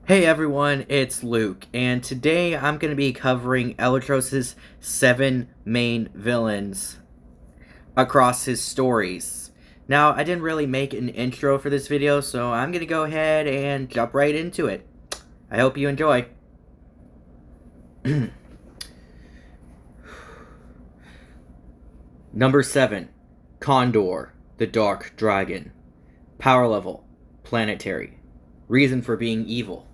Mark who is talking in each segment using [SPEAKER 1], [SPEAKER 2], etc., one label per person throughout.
[SPEAKER 1] Hey everyone, it's Luke, and today I'm going to be covering Eletros' 7 main villains across his stories. Now, I didn't really make an intro for this video, so I'm going to go ahead and jump right into it. I hope you enjoy. Number 7. Condor, the Dark Dragon. Power level, planetary. Reason for being evil.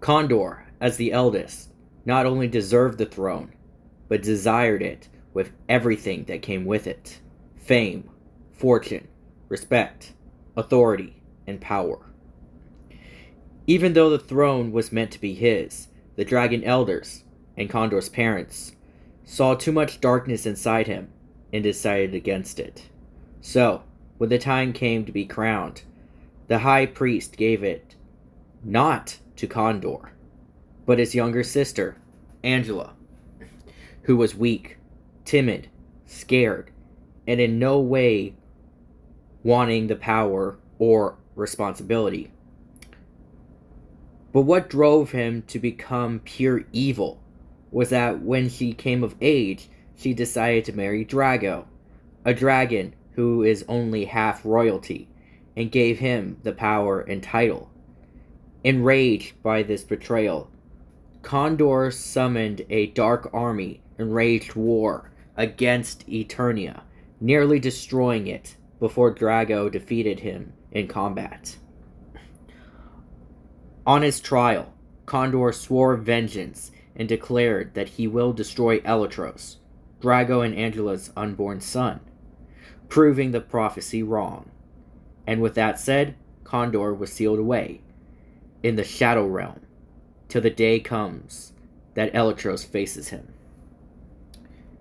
[SPEAKER 1] Condor, as the eldest, not only deserved the throne, but desired it with everything that came with it: fame, fortune, respect, authority, and power. Even though the throne was meant to be his, the dragon elders, and Condor's parents, saw too much darkness inside him and decided against it. So, when the time came to be crowned, the high priest gave it not to Condor, but his younger sister, Angela, who was weak, timid, scared, and in no way wanting the power or responsibility. But what drove him to become pure evil was that when she came of age, she decided to marry Drago, a dragon who is only half royalty, and gave him the power and title. Enraged by this betrayal, Condor summoned a dark army and waged war against Eternia, nearly destroying it before Drago defeated him in combat. On his trial, Condor swore vengeance and declared that he will destroy Eletros, Drago and Angela's unborn son, proving the prophecy wrong. And with that said, Condor was sealed away in the Shadow Realm till the day comes that Eletros faces him.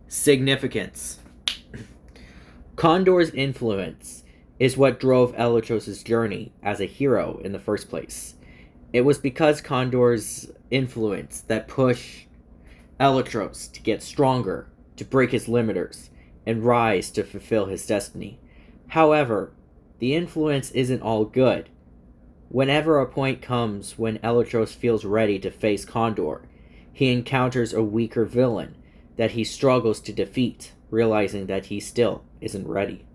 [SPEAKER 1] Significance. Condor's influence is what drove Eletros' journey as a hero in the first place. It was because Condor's influence that pushed Eletros to get stronger, to break his limiters, and rise to fulfill his destiny. However, the influence isn't all good. Whenever a point comes when Eletros feels ready to face Condor, he encounters a weaker villain that he struggles to defeat, realizing that he still isn't ready.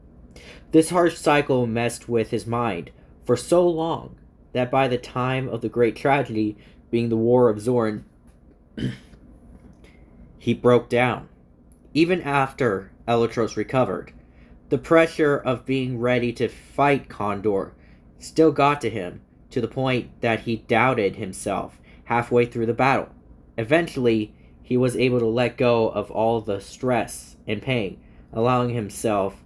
[SPEAKER 1] This harsh cycle messed with his mind for so long that by the time of the great tragedy, being the War of Zorn, he broke down. Even after Eletros recovered, the pressure of being ready to fight Condor still got to him, to the point that he doubted himself halfway through the battle. Eventually, he was able to let go of all the stress and pain, allowing himself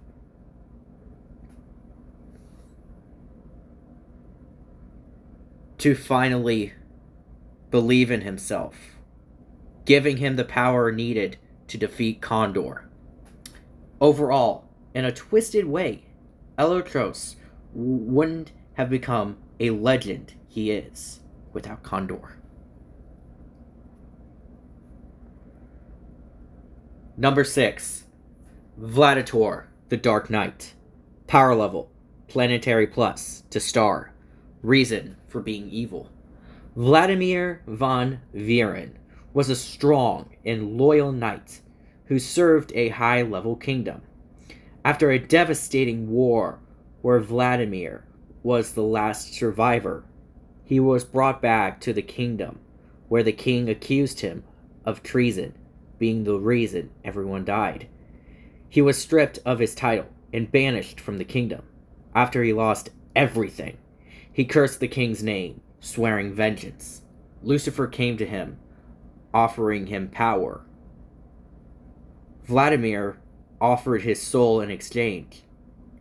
[SPEAKER 1] to finally believe in himself, giving him the power needed to defeat Condor. Overall, in a twisted way, Eletros wouldn't have become a legend he is without Condor. Number 6. Vladitor, the Dark Knight. Power level, planetary plus, to star. Reason for being evil. Vladimir von Viren was a strong and loyal knight who served a high-level kingdom. After a devastating war where Vladimir was the last survivor, he was brought back to the kingdom, where the king accused him of treason, being the reason everyone died. He was stripped of his title and banished from the kingdom. After he lost everything, he cursed the king's name, swearing vengeance. Lucifer came to him, offering him power. Vladimir offered his soul in exchange,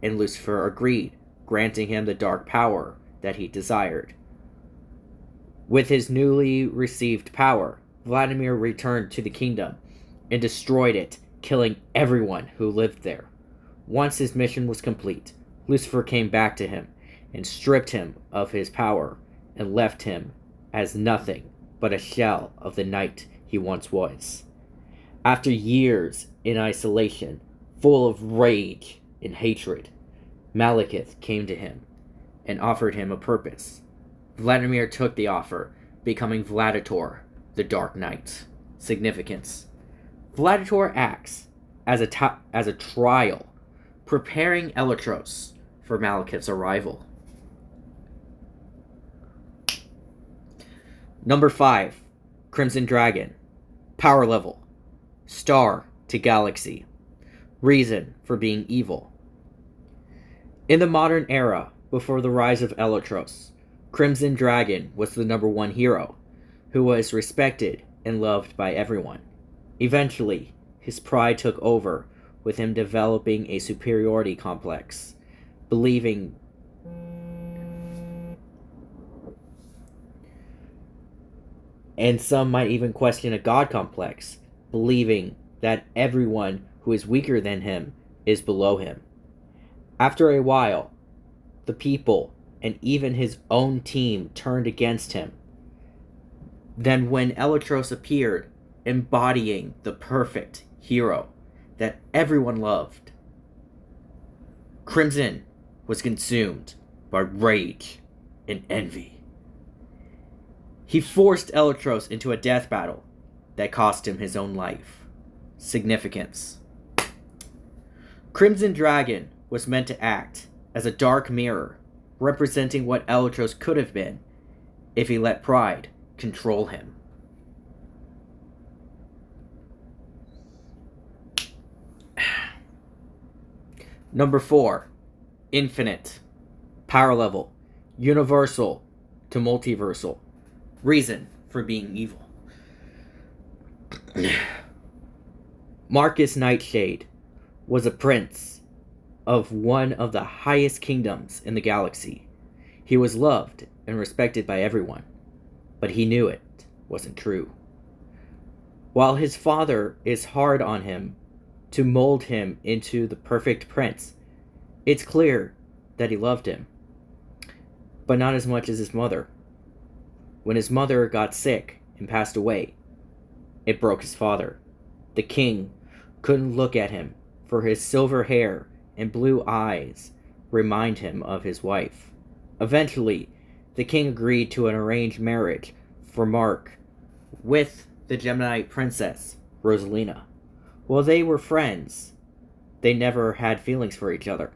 [SPEAKER 1] and Lucifer agreed, granting him the dark power that he desired. With his newly received power, Vladimir returned to the kingdom and destroyed it, killing everyone who lived there. Once his mission was complete, Lucifer came back to him and stripped him of his power and left him as nothing but a shell of the knight he once was. After years in isolation, full of rage and hatred, Malekith came to him and offered him a purpose. Vladimir took the offer, becoming Vladitor, the Dark Knight. Significance: Vladitor acts as a trial, preparing Eletros for Malekith's arrival. Number 5, Crimson Dragon. Power level: star to galaxy. Reason for being evil. In the modern era, before the rise of Eletros, Crimson Dragon was the number 1 hero, who was respected and loved by everyone. Eventually, his pride took over, with him developing a superiority complex, believing and some might even question a god complex, believing that everyone who is weaker than him is below him. After a while, the people and even his own team turned against him. Then when Eletros appeared, embodying the perfect hero that everyone loved, Crimson was consumed by rage and envy. He forced Eletros into a death battle that cost him his own life. Significance: Crimson Dragon was meant to act as a dark mirror, representing what Eletros could have been if he let pride control him. Number 4, Infinite. Power level: universal to multiversal. Reason for being evil. Marcus Nightshade was a prince of one of the highest kingdoms in the galaxy. He was loved and respected by everyone, but he knew it wasn't true. While his father is hard on him to mold him into the perfect prince, it's clear that he loved him, but not as much as his mother. When his mother got sick and passed away, it broke his father. The king couldn't look at him, for his silver hair and blue eyes remind him of his wife. Eventually, the king agreed to an arranged marriage for Mark with the Gemini princess, Rosalina. While they were friends, they never had feelings for each other.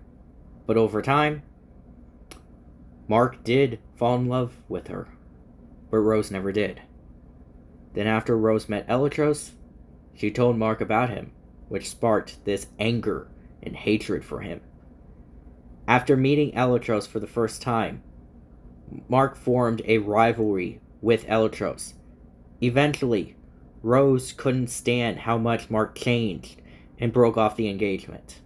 [SPEAKER 1] But over time, Mark did fall in love with her, but Rose never did. Then after Rose met Eletros, she told Mark about him, which sparked this anger and hatred for him. After meeting Eletros for the first time, Mark formed a rivalry with Eletros. Eventually, Rose couldn't stand how much Mark changed and broke off the engagement.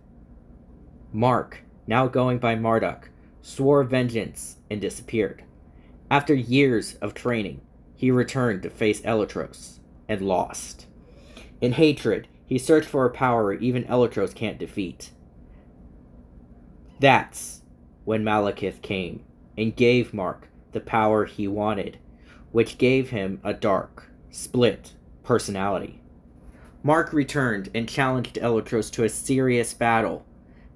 [SPEAKER 1] Mark, now going by Marduk, swore vengeance and disappeared. After years of training, he returned to face Eletros and lost. In hatred, he searched for a power even Eletros can't defeat. That's when Malekith came and gave Mark the power he wanted, which gave him a dark, split personality. Mark returned and challenged Eletros to a serious battle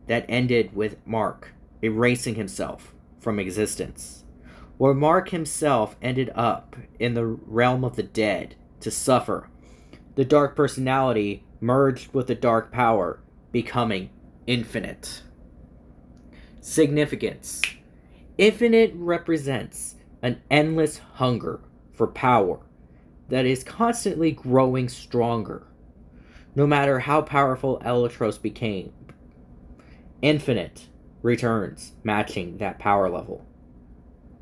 [SPEAKER 1] that ended with Mark erasing himself from existence, where Mark himself ended up in the realm of the dead to suffer. The dark personality merged with the dark power, becoming infinite. Significance: infinite represents an endless hunger for power that is constantly growing stronger. No matter how powerful Eletros became, infinite returns matching that power level.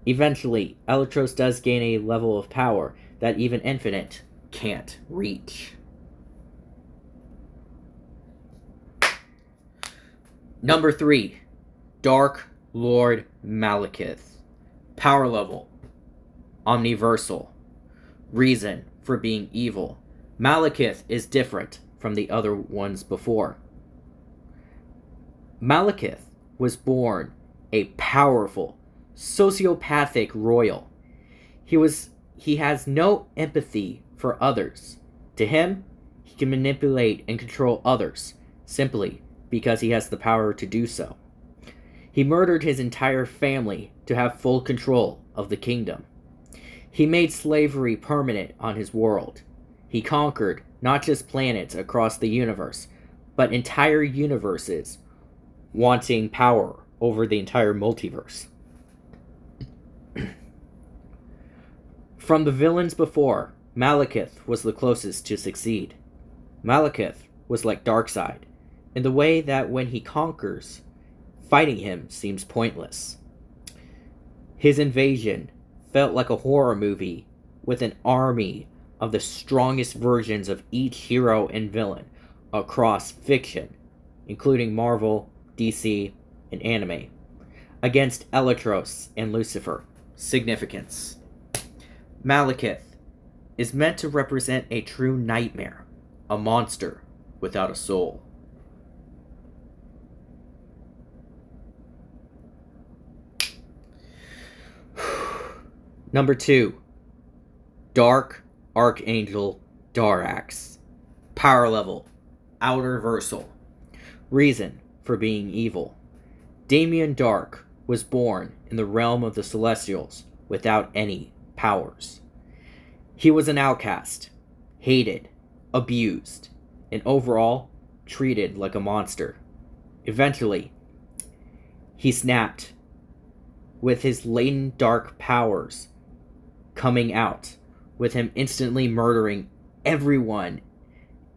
[SPEAKER 1] Eventually, Eletros does gain a level of power that even infinite can't reach. Number 3, Dark Lord Malekith. Power level: omniversal. Reason for being evil: Malekith is different from the other ones before. Malekith was born a powerful, sociopathic royal. He has no empathy for others. To him, he can manipulate and control others simply because he has the power to do so. He murdered his entire family to have full control of the kingdom. He made slavery permanent on his world. He conquered not just planets across the universe, but entire universes, wanting power over the entire multiverse. From the villains before, Malekith was the closest to succeed. Malekith was like Darkseid, in the way that when he conquers, fighting him seems pointless. His invasion felt like a horror movie with an army of the strongest versions of each hero and villain across fiction, including Marvel, DC, and anime, against Eletros and Lucifer. Significance. Malekith is meant to represent a true nightmare, a monster without a soul. Number 2. Dark Archangel Darax. Power level, outerversal. Reason for being evil. Damien Dark was born in the realm of the Celestials without any powers. He was an outcast, hated, abused, and overall treated like a monster. Eventually, he snapped, with his latent dark powers coming out, with him instantly murdering everyone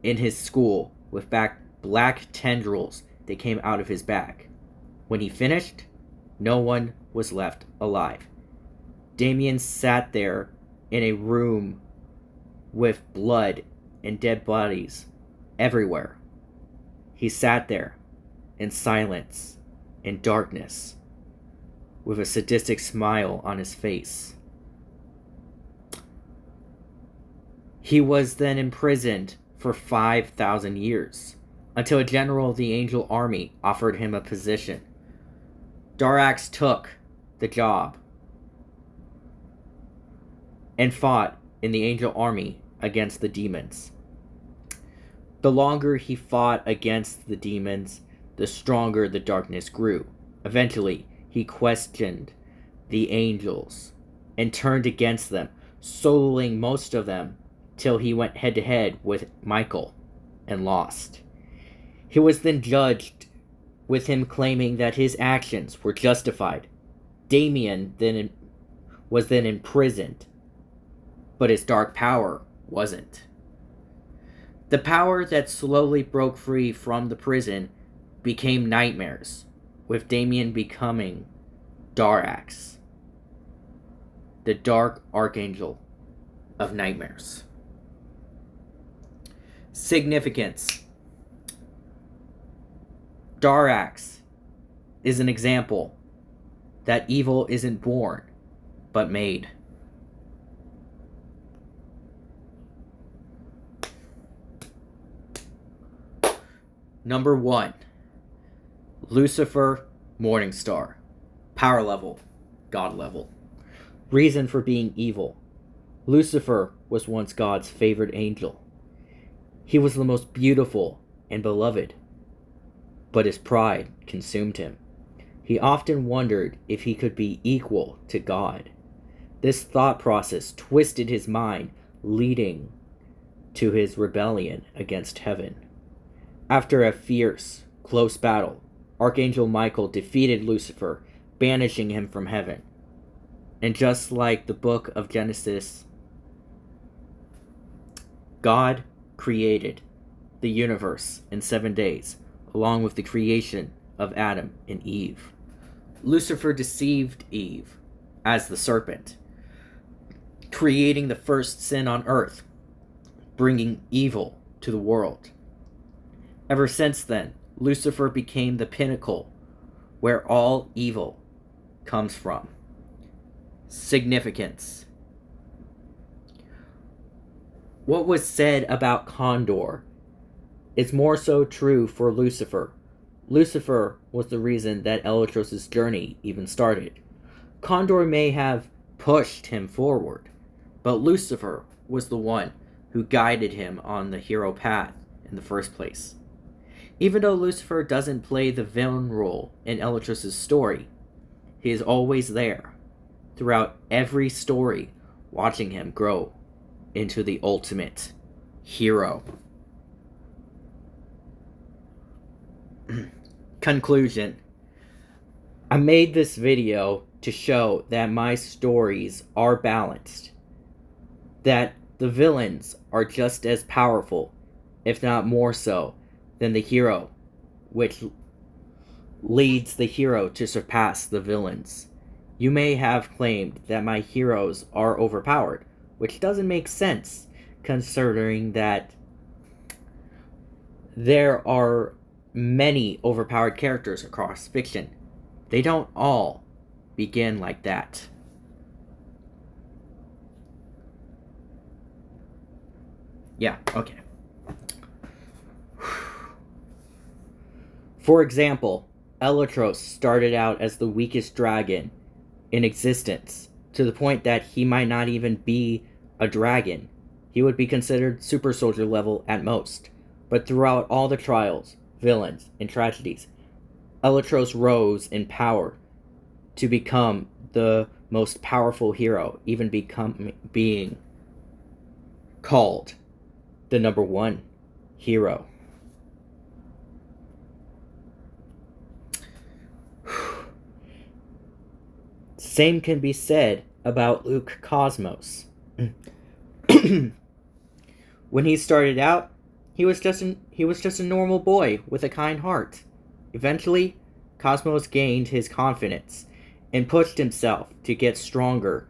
[SPEAKER 1] in his school with black tendrils that came out of his back. When he finished, no one was left alive. Damien sat there in a room with blood and dead bodies everywhere. He sat there in silence and darkness with a sadistic smile on his face. He was then imprisoned for 5,000 years, until a general of the Angel Army offered him a position. Darax took the job and fought in the Angel Army against the demons. The longer he fought against the demons, the stronger the darkness grew. Eventually, he questioned the angels and turned against them, soloing most of them till he went head-to-head with Michael and lost. He was then judged, with him claiming that his actions were justified. Damien was then imprisoned, but his dark power wasn't. The power that slowly broke free from the prison became nightmares, with Damien becoming Darax, the Dark Archangel of Nightmares. Significance. Darax is an example that evil isn't born, but made. Number 1. Lucifer, Morningstar. Power level, God level. Reason for being evil. Lucifer was once God's favored angel. He was the most beautiful and beloved, but his pride consumed him. He often wondered if he could be equal to God. This thought process twisted his mind, leading to his rebellion against heaven. After a fierce, close battle, Archangel Michael defeated Lucifer, banishing him from heaven. And just like the book of Genesis, God created the universe in 7 days, along with the creation of Adam and Eve. Lucifer deceived Eve as the serpent, creating the first sin on earth, bringing evil to the world. Ever since then, Lucifer became the pinnacle where all evil comes from. Significance. What was said about Condor is more so true for Lucifer. Lucifer was the reason that Eletros' journey even started. Condor may have pushed him forward, but Lucifer was the one who guided him on the hero path in the first place. Even though Lucifer doesn't play the villain role in Eletros' story, he is always there, throughout every story, watching him grow into the ultimate hero. Conclusion. I made this video to show that my stories are balanced, that the villains are just as powerful, if not more so, than the hero, which leads the hero to surpass the villains. You may have claimed that my heroes are overpowered, which doesn't make sense, considering that there are many overpowered characters across fiction. They don't all begin like that. Yeah, okay. For example, Eletros started out as the weakest dragon in existence, to the point that he might not even be a dragon. He would be considered super soldier level at most. But throughout all the trials, villains, and tragedies, Eletros rose in power to become the most powerful hero, even being called the number one hero. Same can be said about Luke Cosmos. When he started out, he was just a normal boy with a kind heart. Eventually, Cosmos gained his confidence and pushed himself to get stronger,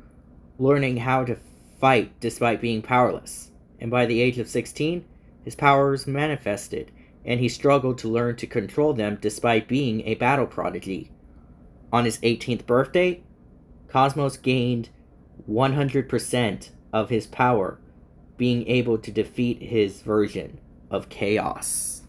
[SPEAKER 1] learning how to fight despite being powerless. And by the age of 16, his powers manifested, and he struggled to learn to control them despite being a battle prodigy. On his 18th birthday, Cosmos gained 100% of his power, being able to defeat his version of chaos.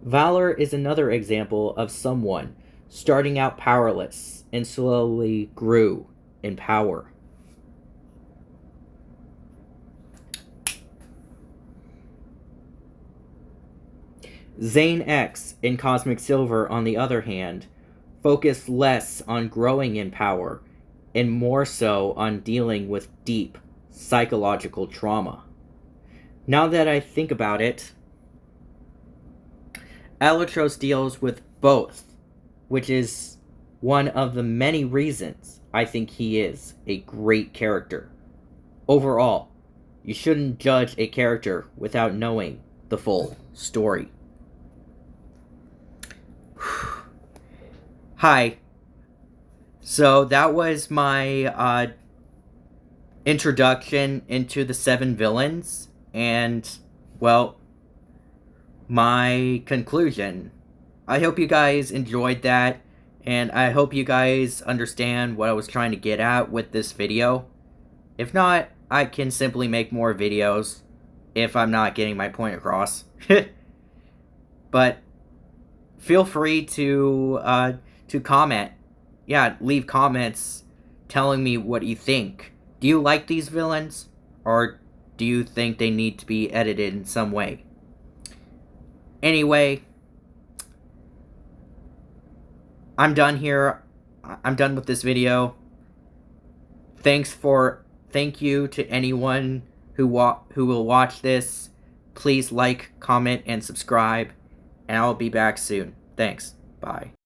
[SPEAKER 1] Valor is another example of someone starting out powerless and slowly grew in power. Zane X in Cosmic Silver, on the other hand, focused less on growing in power and more so on dealing with deep psychological trauma. Now that I think about it, Eletros deals with both, which is one of the many reasons I think he is a great character. Overall, you shouldn't judge a character without knowing the full story. Hi. So that was my introduction into the 7 villains, and, well, my conclusion. I hope you guys enjoyed that, and I hope you guys understand what I was trying to get at with this video. If not, I can simply make more videos if I'm not getting my point across. But feel free to comment. Yeah, leave comments telling me what you think. Do you like these villains, or do you think they need to be edited in some way? Anyway, I'm done here. I'm done with this video. Thank you to anyone who will watch this. Please like, comment, and subscribe, and I'll be back soon. Thanks. Bye.